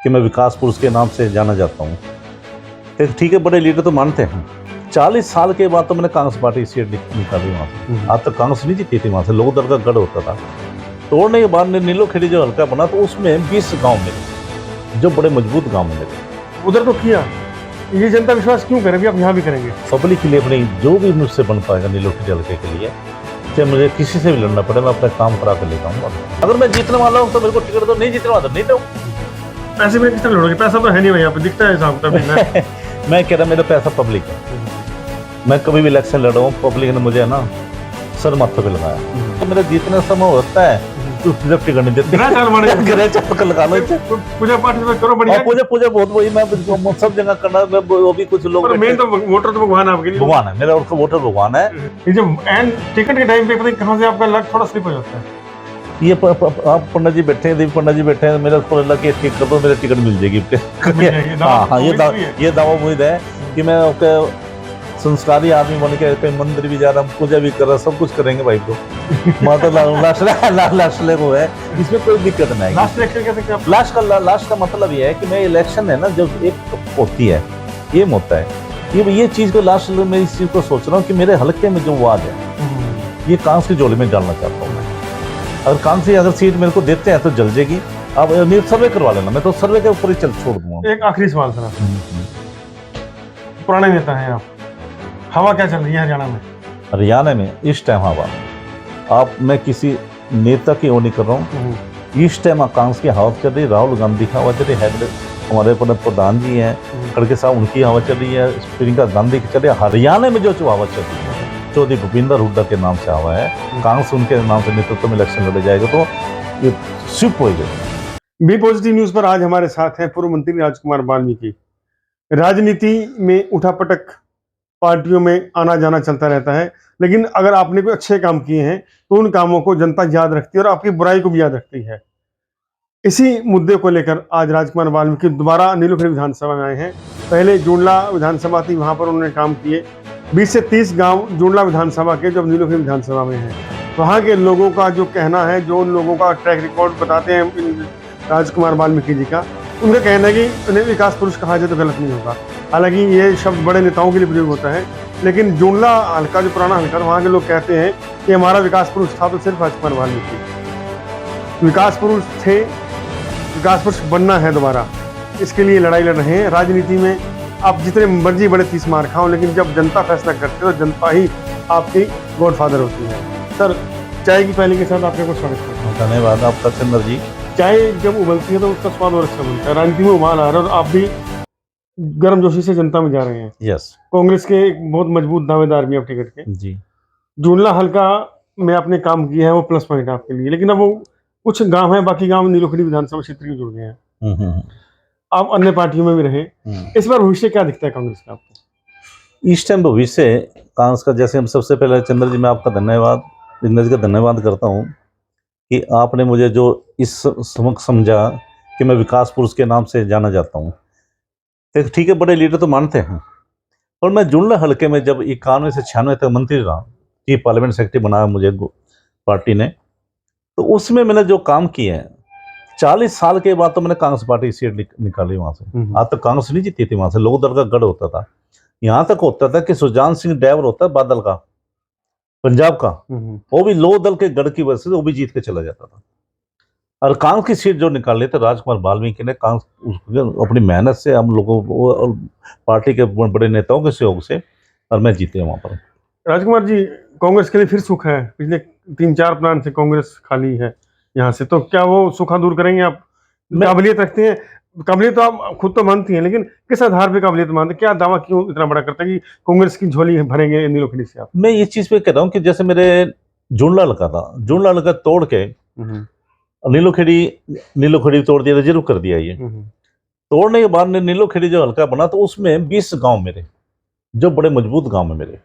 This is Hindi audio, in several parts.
कि मैं विकास पुरुष के नाम से जाना जाता हूँ। ठीक है, बड़े लीडर तो मानते हैं। 40 साल के बाद तो मैंने कांग्रेस पार्टी सीट निकाली वहाँ से। आज तक कांग्रेस नहीं जीती थी वहाँ से, लोक दल का गढ़ होता था। तोड़ने के बाद नीलोखेड़ी जो हल्का बना तो उसमें 20 गांव मिले जो बड़े मजबूत गांव मिले। उधर तो किया, ये जनता विश्वास क्यों करेंगे, आप यहाँ भी करेंगे? पब्लिक के लिए अपनी जो भी मुझसे बन पाएगा नीलोखेड़ी हल्के के लिए, चाहे मुझे किसी से भी लड़ना पड़े, मैं अपना काम करा कर लेता हूँ। अगर मैं जीतने वाला हूँ तो मेरे को टिकट दो, नहीं जीतने वाला तो नहीं दो। पैसे में किस तरह लड़ोगे? पैसा तो है नहीं भाई, यहाँ पे दिखता है हिसाब किताब। मैं कह रहा मेरा पैसा पब्लिक है। मैं कभी भी इलेक्शन लड़ा हूँ, पब्लिक ने मुझे ना सर माथे पे लगाया। तो मेरा जीतने समय होता है तो टिकट नहीं देते। गृह चाल लगा लो, पूजा पाठ करो बढ़िया। पूजा बहुत बड़ी, मैं सब जगह करना। वो भी कुछ लोग, मेन तो वोटर तो भगवान है आपके लिए। भगवान है मेरा, उसका वोटर भगवान है। ये जो एंड टिकट के टाइम पे पता नहीं कहाँ से आपका लक थोड़ा स्लिप हो जाता है। ये आप पंडित जी बैठे हैं, देवी पंडित जी बैठे हैं, मेरा को अल्लाह की ठीक कर दो, मेरे टिकट मिल जाएगी। हाँ, ये दावा उम्मीद है कि मैं संस्कारी आदमी बन के कहीं मंदिर भी जा रहा हूँ, पूजा भी कर रहा, सब कुछ करेंगे भाई को। माता लास्ट को है, इसमें कोई दिक्कत नहीं। लास्ट इलेक्शन कैसे? लास्ट का मतलब ये है कि मैं इलेक्शन है ना, जब एक होती है एम होता है, ये चीज को लास्ट में इस चीज को सोच रहा हूँ कि मेरे हल्के में जो वाद है ये कांग्रेस की झोली में डालना चाहता हूँ मैं। अगर कांग्रेस अगर सीट मेरे को देते हैं तो जल जाएगी। अब सर्वे करवा लेना, मैं तो सर्वे के ऊपर ही छोड़ दूंगा। एक आखिरी सवाल सर, पुराने नेता हैं आप, हवा क्या चल रही है हरियाणा में? हरियाणा में इस टाइम हवा, मैं किसी नेता की ओर नहीं कर रहा हूँ, इस टाइम कांग्रेस की हवा चल रही है। राहुल गांधी की हवा चल रही है, हमारे प्रधान जी हैं खड़गे साहब, उनकी हवा चल रही है, प्रियंका गांधी की चल रही है। हरियाणा में जो हवा चल रही है चौधरी भूपिंदर हुड्डा के नाम से हवा है। कांग्रेस उनके नाम से नेतृत्व में इलेक्शन लड़े जाएगा तो ये शिफ्ट होगा। बी पॉजिटिव न्यूज पर आज हमारे साथ हैं पूर्व मंत्री राजकुमार वाल्मीकि। राजनीति में उठापटक, पार्टियों में आना जाना चलता रहता है, लेकिन अगर आपने कोई अच्छे काम किए हैं तो उन कामों को जनता याद रखती है और आपकी बुराई को भी याद रखती है। इसी मुद्दे को लेकर आज राजकुमार वाल्मीकि दोबारा नीलोखेड़ी विधानसभा में आए हैं। पहले जुड़ला विधानसभा थी, वहां पर उन्होंने काम किए। 20 से 30 गांव जुड़ला विधानसभा के जब नीलोखेड़ी विधानसभा में हैं, वहाँ के लोगों का जो कहना है, जो उन लोगों का ट्रैक रिकॉर्ड बताते हैं राजकुमार वाल्मीकि जी का, उनका कहना है कि उन्हें विकास पुरुष कहा जाए तो गलत नहीं होगा। हालांकि ये शब्द बड़े नेताओं के लिए प्रयोग होता है, लेकिन जुड़ला हल्का जो पुराना हल्का, वहाँ के लोग कहते हैं कि हमारा विकास पुरुष था तो सिर्फ राजकुमार वाल्मीकि। विकास पुरुष थे, विकास पुरुष बनना है दोबारा, इसके लिए लड़ाई लड़ रहे हैं। राजनीति में आप जितने मर्जी बड़े 30 मार खाओ, लेकिन जब जनता फैसला करती है तो जनता ही आपकी गॉडफादर होती है। सर, चाय की पहले के साथ आपके को स्वागत करता हूँ। धन्यवाद आपका चंद्र जी। चाय जब उबलती है तो उसका स्वाद और अच्छा बनता है। राजनीति में उबाल आ रहा है और आप भी गर्मजोशी से जनता में जा रहे हैं। यस, कांग्रेस के एक बहुत मजबूत दावेदार भी आप टिकट के जी। जुड़ला हल्का में आपने काम किया है, वो प्लस पॉइंट आपके लिए, लेकिन अब वो कुछ गांव है, बाकी गांव नीलोखेड़ी विधानसभा क्षेत्र के जुड़ गए हैं। आप अन्य पार्टियों में भी रहे, इस बार भविष्य क्या दिखता है कांग्रेस का आपको? इस टाइम भविष्य कांग्रेस का, जैसे हम सबसे पहले चंद्र जी मैं आपका धन्यवाद करता हूँ कि आपने मुझे जो इस समक्ष समझा कि मैं विकास पुरुष के नाम से जाना जाता हूँ। ठीक है, बड़े लीडर तो मानते हैं, और मैं जुड़ला हल्के में जब 91 से 96 तक मंत्री रहा, चीफ पार्लियामेंट सेक्रेटरी बनाया मुझे पार्टी ने, तो उसमें मैंने जो काम किए हैं, 40 साल के बाद तो मैंने कांग्रेस पार्टी सीट निकाली वहां से। आज तक कांग्रेस नहीं जीती थी वहां से, लोक दल का गढ़ होता था। यहाँ तक होता था कि सुजान सिंह ड्राइवर होता है बादल का, पंजाब का, वो भी लोक दल के गढ़ की वजह से वो भी जीत के चला जाता था। और कांग्रेस की सीट जो निकाली तो राजकुमार वाल्मीकि ने कांग्रेस अपनी मेहनत से, हम लोगों को पार्टी के बड़े नेताओं के सहयोग से, और मैं जीते वहां पर। राजकुमार जी, कांग्रेस के लिए फिर सुख है, पिछले 3-4 प्लान से कांग्रेस खाली है यहाँ से, तो क्या वो सुखा दूर करेंगे? आप काबिलियत रखते हैं, काबिलियत तो आप खुद तो मानती हैं, लेकिन किस आधार पे काबिलियत मानते हैं? क्या दावा क्यों इतना बड़ा करता है कि कांग्रेस की झोली भरेंगे नीलोखेड़ी से आप? मैं ये चीज पे कह रहा हूँ कि जैसे मेरे जुड़ला लगा था, जुड़ला लगा तोड़ के नीलोखेड़ी तोड़ दिया, रिजर्व कर दिया। ये तोड़ने के बाद नीलोखेड़ी जो हल्का बना तो उसमें 20 गांव मेरे जो बड़े मजबूत गांव है मेरे,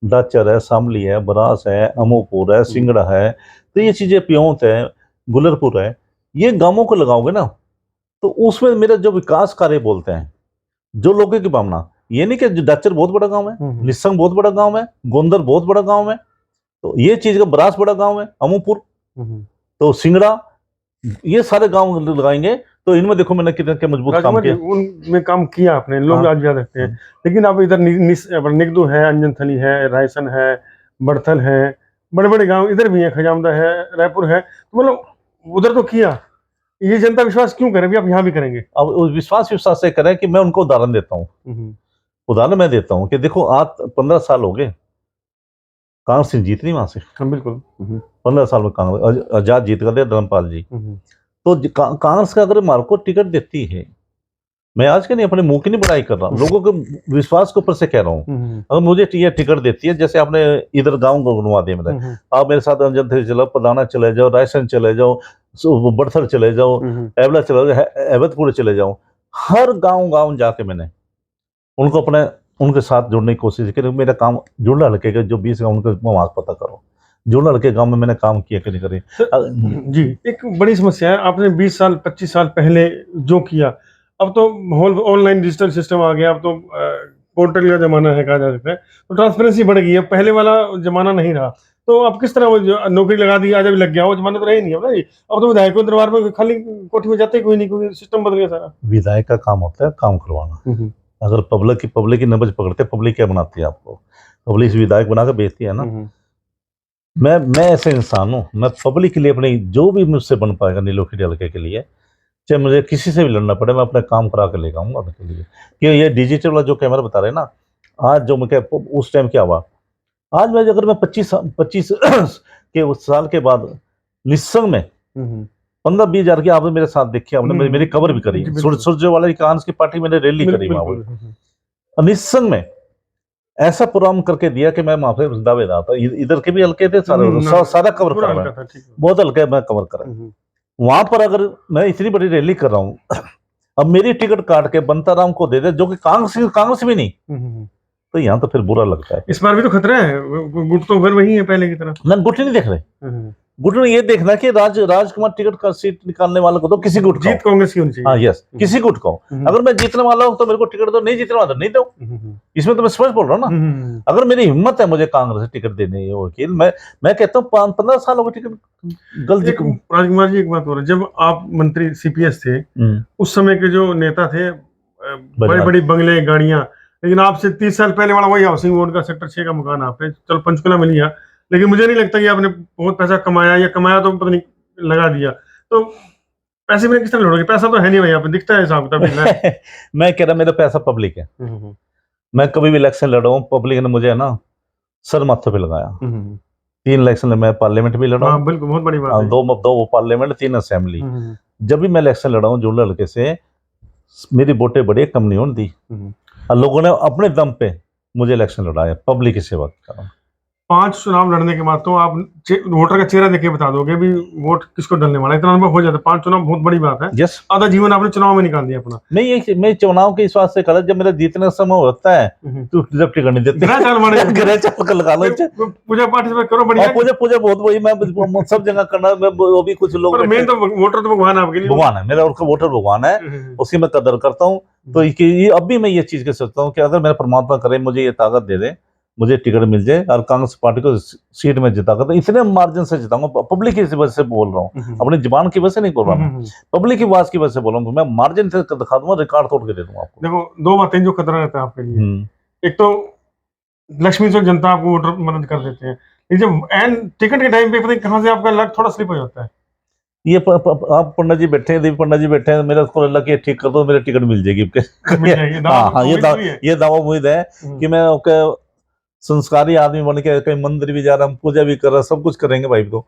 दाचर है, शामली है, बरास है, अमोपुर है, सिंगड़ा है, तो ये चीजें, प्योंत है, गुलरपुर है, ये गांवों को लगाओगे ना तो उसमें मेरा जो विकास कार्य बोलते हैं, जो लोगों की भावना, ये नहीं कि दाचर बहुत बड़ा गांव है, निस्संग बहुत बड़ा गांव है, गोंदर बहुत बड़ा गांव है, तो ये चीज का बरास बड़ा गांव है, अमोपुर, तो सिंगड़ा, ये सारे गांव लगाएंगे तो इनमें देखो मैंने कितना क्या मजबूत काम राजकुमार जी, किया। उनमें काम किया आपने, लोग हाँ। आज याद रखते हैं। लेकिन आप इधर निगदू है, अंजनथली है, रायसन है, बड़थल है, बड़े बड़े गांव इधर भी है, खजामदा है, रायपुर है, तो मतलब उधर तो किया, ये जनता विश्वास क्यों करे भी आप यहाँ भी करेंगे? अब उस विश्वास से करें कि मैं उनको उदाहरण देता हूँ। उदाहरण मैं देता हूँ कि देखो आज 15 साल हो गए कांग्रेस जीत नहीं वहां से। हाँ बिल्कुल। 15 साल में कांग्रेस आजाद जीत गए धर्मपाल जी। तो कांग्रेस का अगर मार्को टिकट देती है, मैं आज के नहीं अपने मुंह की नहीं बड़ाई कर रहा, लोगों के विश्वास के ऊपर से कह रहा हूँ। अगर मुझे ये टिकट देती है, जैसे आपने इधर गांव को बनवा दिया मेरे, आप मेरे साथ अंजन थे चलो, पदाना चले जाओ, रायसन चले जाओ, बड़सर चले जाओ, एवला चले जाओ, एवतपुर चले जाओ, हर गांव जाके मैंने उनको अपने उनके साथ जोड़ने की कोशिश की। मेरा काम जुड़ना हल्के के जो 20 गाँव उनके वहां पता करो, जुड़ना हल्के गाँव में मैंने काम किया कि नहीं करे। जी, एक बड़ी समस्या है, आपने 20 साल 25 साल पहले जो किया, अब तो होल ऑनलाइन डिजिटल सिस्टम आ गया, अब तो पोर्टल का जमाना है कहा जा सकता है, तो ट्रांसपेरेंसी बढ़ गई है, पहले वाला जमाना नहीं रहा। तो अब किस तरह वो नौकरी लगा दी, आज अभी लग गया, वो जमाना तो रहा ही नहीं अब ना जी। अब तो विधायकों दरबार में खाली कोठी में जाते कोई नहीं, कोई सिस्टम बदल गया सारा। विधायक का काम होता है काम करवाना। अगर पब्लिक की नब्ज पकड़ते, पब्लिक क्या बनाती है आपको, पब्लिक विधायक बनाकर बेचती है ना। मैं ऐसे इंसान हूँ, मैं पब्लिक के लिए अपनी जो भी मुझसे बन पाएगा नीलोखेड़ी हल्के के लिए, चाहे मुझे किसी से भी लड़ना पड़े, मैं अपने काम करा के लेकर आऊंगा उनके लिए। कि ये डिजिटल वाला जो कैमरा बता रहे हैं ना, आज जो मैं उस टाइम क्या हुआ, आज मैं अगर मैं 25 के उस साल के बाद निस्संग में 15-20 हजार की आपने मेरे साथ देखी, आपने मेरी कवर भी करी, सूर्य वाला कांग्रेस की पार्टी मैंने रैली करी वहां, निस्संग में ऐसा प्रोग्राम करके दिया कि मैं वहां पे दावेदार था। इधर के भी हल्के थे, सारा कवर कर रहा है, बहुत हल्के मैं कवर करा। वहां पर अगर मैं इतनी बड़ी रैली कर रहा हूँ, अब मेरी टिकट काट के बंताराम को दे दे, जो कि कांग्रेस भी नहीं, तो यहाँ तो फिर बुरा लगता है। इस बार भी तो खतरा है, गुट तो फिर वही है पहले की तरह। मैं गुट नहीं देख रहे, गुट ने ये देखना कि राजकुमार टिकट का सीट निकालने वाले को तो किसी गुट का जीत कांग्रेस की होनी चाहिए। हाँ यस, किसी गुट को। अगर मैं जीतने वाला हूँ तो मेरे को टिकट दो, नहीं जीतने वाला नहीं दो। इसमें तो मैं स्पष्ट बोल रहा हूँ ना। अगर मेरी हिम्मत है मुझे कांग्रेस से टिकट देने की वकील, मैं कहता हूँ 15 साल हो गए टिकट गलती। राजकुमार जी एक बात हो रही है, जब आप मंत्री सीपीएस थे, उस समय के जो नेता थे, बड़े बड़ी बंगले गाड़ियां, लेकिन आपसे 30 साल पहले वाला वही हाउसिंग बोर्ड का सेक्टर 6 का मकान आपने, चलो पंचकुला मिल गया, लेकिन मुझे नहीं लगता कि आपने बहुत पैसा कमाया, या कमाया तो पता नहीं लगा दिया। तो पैसे में किस तरह लड़ोगे, पैसा तो है नहीं भाई, आप दिखता है हिसाब किताब। मैं कह रहा मेरा पैसा पब्लिक है। मैं कभी भी इलेक्शन लड़ा हूँ, पब्लिक ने मुझे ना सर माथे पे लगाया। 3 इलेक्शन में मैं पार्लियामेंट भी लड़ा हूँ, बिल्कुल बहुत बड़ी बात है। दो पार्लियामेंट, 3 असेंबली। जब भी मैं इलेक्शन लड़ा हूँ जुड़ल हल्के से, मेरी वोटें बड़ी कम नहीं होती थी, और लोगों ने अपने दम पे मुझे इलेक्शन लड़ाया, पब्लिक की सेवा कर। 5 चुनाव लड़ने के बाद तो आप वोटर का चेहरा देख के बता दोगे भी वोट किसको डालने वाला है, इतना अनुभव हो जाता है। 5 चुनाव बहुत बड़ी बात है। यस, आधा जीवन आपने चुनाव में निकाल दिया अपना। मैं चुनाव के विश्वास से करा, जब मेरा जीतने का समय होता है तो जब टिकट नहीं देते, ग्रह चाल कर लगा लो, पूजा पाठ से करो बढ़िया, पूजा बहुत बड़ी, मैं सब जगह करना, वो भी कुछ लोग, मेन तो वोटर तो भगवान आपके लिए, भगवान है मेरा, उसका वोटर भगवान है, उसकी मैं कदर करता हूँ। तो ये अब भी मैं ये चीज के सोचता हूँ कि अगर मेरा परमात्मा करे मुझे ये ताकत दे दे, मुझे टिकट मिल जाए और कांग्रेस पार्टी को सीट में जिताकर, तो इतने मार्जिन से जिताऊंगा। पब्लिक की वजह से बोल रहा हूँ, अपनी जुबान की वजह से नहीं बोल रहा मैं, पब्लिक की आवाज की वजह से बोल रहा हूँ। मैं मार्जिन से दिखा दूंगा, रिकॉर्ड तोड़ के दे दूंगा आपको। देखो 2 बातें जो खतरा रहता है आपके लिए, एक तो लक्ष्मी चौक जनता आपको वोटर मदद कर देते हैं, जब एंड टिकट के टाइम पे पता नहीं कहां से आपका लक थोड़ा स्लिप हो जाता है। ये आप पंडित जी बैठे हैं, देवी पंडित जी बैठे हैं, मेरा उसको अल्लाह की ठीक कर दो, मेरी टिकट मिल जाएगी। हाँ, ये दावा उम्मीद है कि मैं संस्कारी आदमी बन के कहीं मंदिर भी जा रहा हूँ, पूजा भी कर रहा, सब कुछ करेंगे भाई। तो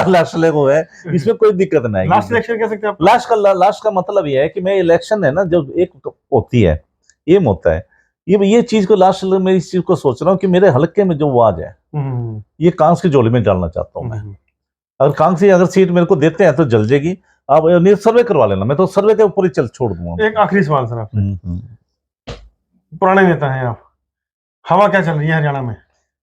लास्ट को है, इसमें कोई दिक्कत नहीं। लास्ट इलेक्शन कह सकते हैं आप। लास्ट का मतलब ये है कि मैं इलेक्शन है ना, जब एक होती है, एम होता है, ये चीज को लास्ट मैं इस चीज को सोच रहा हूँ कि मेरे हल्के में जो आवाज है, ये कांग्रेस की झोली में डालना चाहता हूँ मैं। अगर कांग्रेस अगर सीट मेरे को देते हैं तो जल जाएगी, आप सर्वे करवा लेना, मैं तो सर्वे के ऊपर ही चल छोड़ दूंगा। एक आखिरी सवाल सर आपसे, पुराने नेता हैं आप, हवा क्या चल रही है हरियाणा में?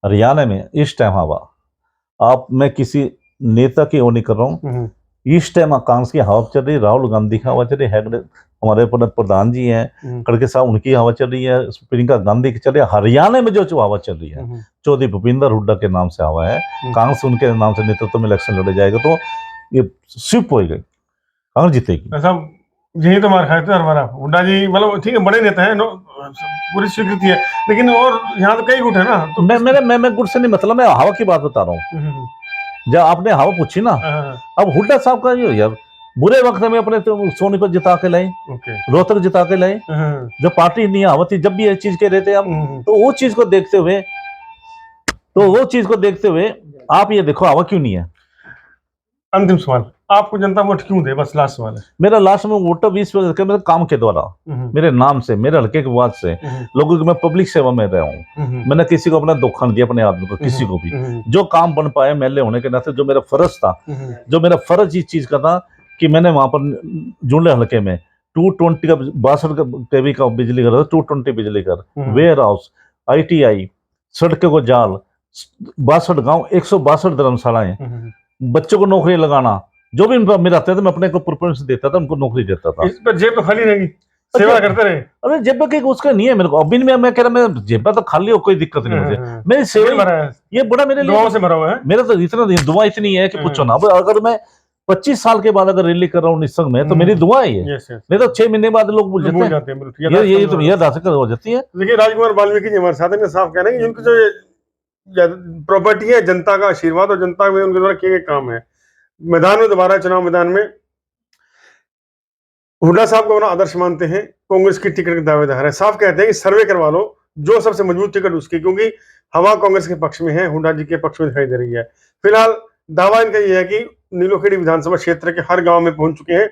हरियाणा में इस टाइम हवा, मैं किसी नेता की वो नहीं कर रहा हूँ, इस टाइम कांग्रेस की हवा चल रही है, राहुल गांधी की हवा चल रही है, हमारे प्रधान जी हैं खड़गे साहब, उनकी हवा चल रही है, प्रियंका गांधी की चल रही है। हरियाणा में जो हवा चल रही है, चौधरी भूपिंदर हुड्डा के नाम से हवा है, कांग्रेस उनके नाम से नेतृत्व में इलेक्शन लड़े जाएगा, तो ये शिफ्ट हो गई कांग्रेस जीतेगी। ऐसा यही तो मार खाए थे हर बार आप। हुड्डा जी मतलब ठीक है, बड़े नेता है, पूरी स्वीकृति है, लेकिन और यहाँ तो कई गुट है ना, तो मैं गुट से नहीं, मतलब मैं हवा की बात बता रहा हूँ। जब आपने हवा पूछी ना, अब हुड्डा साहब का ये यार बुरे वक्त में अपने तो सोनीपत जिता के लाए, रोहतक जिता के लाए, जब पार्टी नहीं हवा थी, जब भी ये चीज कह रहे थे आप, तो वो चीज को देखते हुए आप ये देखो हवा क्यों नहीं है। अंतिम सवाल, आपको जनता वोट क्यों दे, बस लास्ट सवाल है मेरा लास्ट में वोट 20% मेरे काम के द्वारा, मेरे नाम से, मेरे हल्के के बाद से लोगों की मैं पब्लिक सेवा में रहा हूँ। मैंने किसी को अपना धोखा नहीं दिया, अपने आदमी को, किसी को भी। जो काम बन पाया मेले होने के नाते, जो मेरा फर्ज था, जो मेरा फर्ज इस चीज का था कि मैंने वहां पर जुड़े हल्के में 220 का 62 केवी का बिजली घर, 220 बिजली घर, वेयर हाउस, ITI, सड़कों को जाल, 62 गाँव, 162 धर्मशालाएं, बच्चों को नौकरी लगाना, जो भी मेरा आता था मैं अपने को प्रेफरेंस देता था, उनको नौकरी देता था। इस पर जेब तो खाली रहेगी, सेवा करते रहे। अरे जेब के उसका नहीं है मेरे को, अभी मैं कह रहा, मैं जेब तो खाली हो, कोई दिक्कत नहीं मुझे, मेरी सेवा ये बड़ा मेरे लिए से भरा हुआ है। मेरा तो इतना दुआ इतनी है कि पूछो ना। अगर मैं 25 साल के बाद अगर रैली कर रहा हूँ निस्संग में, तो मेरी दुआ है ये। नहीं तो 6 महीने बाद लोग भूल जाते हैं, ये तो यह दासिक हो जाती है। देखिए राजकुमार वाल्मीकि जी हमारे साथ हैं, साफ कह रहे हैं कि उनकी जो प्रॉपर्टी है जनता का आशीर्वाद और जनता में उनके द्वारा किए गए काम है। मैदान में दोबारा चुनाव मैदान में हुड्डा साहब को अपना आदर्श मानते हैं, कांग्रेस की टिकट के दावेदार है। साफ कहते हैं कि सर्वे करवा लो, जो सबसे मजबूत टिकट उसकी, क्योंकि हवा कांग्रेस के पक्ष में है, हुड्डा जी के पक्ष में दिखाई दे रही है। फिलहाल दावा इनका यह है कि नीलोखेड़ी विधानसभा क्षेत्र के हर गांव में पहुंच चुके हैं,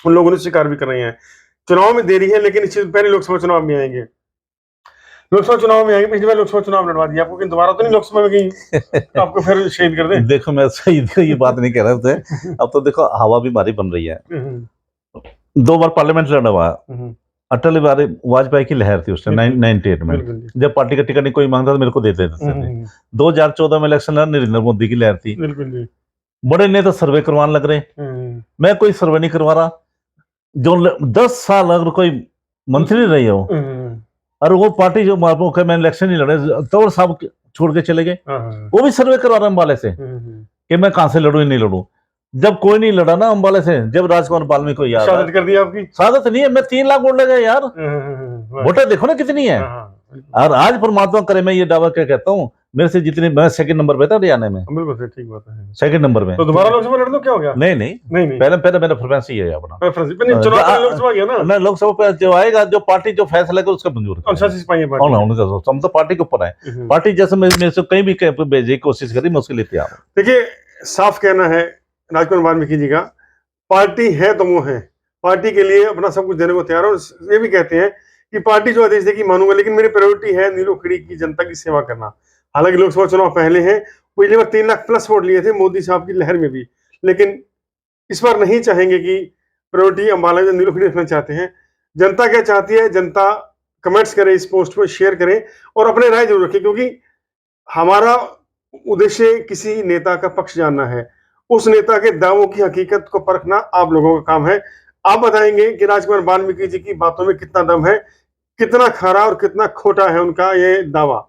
उन लोगों ने स्वीकार भी कर रहे हैं। चुनाव में देरी है, लेकिन इस चीज पहले लोकसभा चुनाव में आएंगे, लोकसभा चुनाव में आएंगे। पिछली बार लोकसभा चुनाव लड़वा दिया आपको, लेकिन दोबारा तो नहीं लोकसभा में गई, तो आपको फिर शहीद कर दे। देखो मैं शहीद ये बात नहीं कह रहे थे, अब तो देखो हवा भी भारी बन रही है। 2 बार पार्लियामेंट लड़ा हुआ, अटल बिहारी वाजपेयी की लहर थी उससे 98 में, जब पार्टी का टिकट नहीं कोई मांगता था, मेरे को देते थे। 2014 में इलेक्शन लड़ा, नरेंद्र मोदी की लहर थी। बड़े नेता सर्वे करवाने लग रहे, मैं कोई सर्वे नहीं करवा रहा। जो 10 साल अगर कोई मंत्री रही हो और वो पार्टी जो मैं इलेक्शन नहीं लड़े, तौर साहब छोड़ के चले गए, वो भी सर्वे करवा रहे अम्बाले से कि मैं कहां से लड़ू, नहीं लड़ू। जब कोई नहीं लड़ा ना अम्बाले से, जब राजकुमार वाल्मीकि को याद शहादत कर दी आपकी। शहादत नहीं है, मैं 3 लाख वोट लगे यार, वोटें देखो ना कितनी है। और आज परमात्मा करे, मैं ये दावा क्या कहता हूँ, मेरे से जितने, मैं 2nd नंबर पे था हरियाणा में। बिल्कुल ठीक बात है, 2nd नंबर में। तो दोबारा लोकसभा लड़ दो, क्या हो गया? नहीं, पहले मेरा प्रेफरेंस ही है अपना। लोकसभा गया ना, मैं लोकसभा पे जो आएगा, जो पार्टी जो फैसला करे उसका मंजूर हम तो पार्टी के ऊपर है। पार्टी जैसे मेरे से कहीं भी भेजने की कोशिश करी, मैं उसके लिए तैयार हूँ। देखिए साफ कहना है राजकुमार वाल्मीकि जी का, पार्टी है तो वो है, पार्टी के लिए अपना सब कुछ देने को तैयार है। और ये भी कहते हैं कि पार्टी जो आदेश देगी मानूंगा, लेकिन मेरी प्रायोरिटी है नीलोखेड़ी की जनता की सेवा करना। हालांकि लोकसभा चुनाव पहले हैं, पिछली बार 3 लाख प्लस वोट लिए थे मोदी साहब की लहर में भी, लेकिन इस बार नहीं चाहेंगे कि प्रायोरिटी अम्बाला में नीलोखेड़ी रखना चाहते हैं। जनता क्या चाहती है, जनता कमेंट्स करें, इस पोस्ट पर शेयर करें और अपने राय जरूर रखें, क्योंकि हमारा उद्देश्य किसी नेता का पक्ष जानना है, उस नेता के दावों की हकीकत को परखना आप लोगों का काम है। आप बताएंगे कि राजकुमार वाल्मीकि जी की बातों में कितना दम है, कितना खरा और कितना खोटा है उनका ये दावा।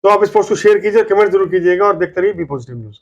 तो आप इस पोस्ट को शेयर कीजिए, कमेंट जरूर कीजिएगा और देखते रहिए बी पॉजिटिव न्यूज।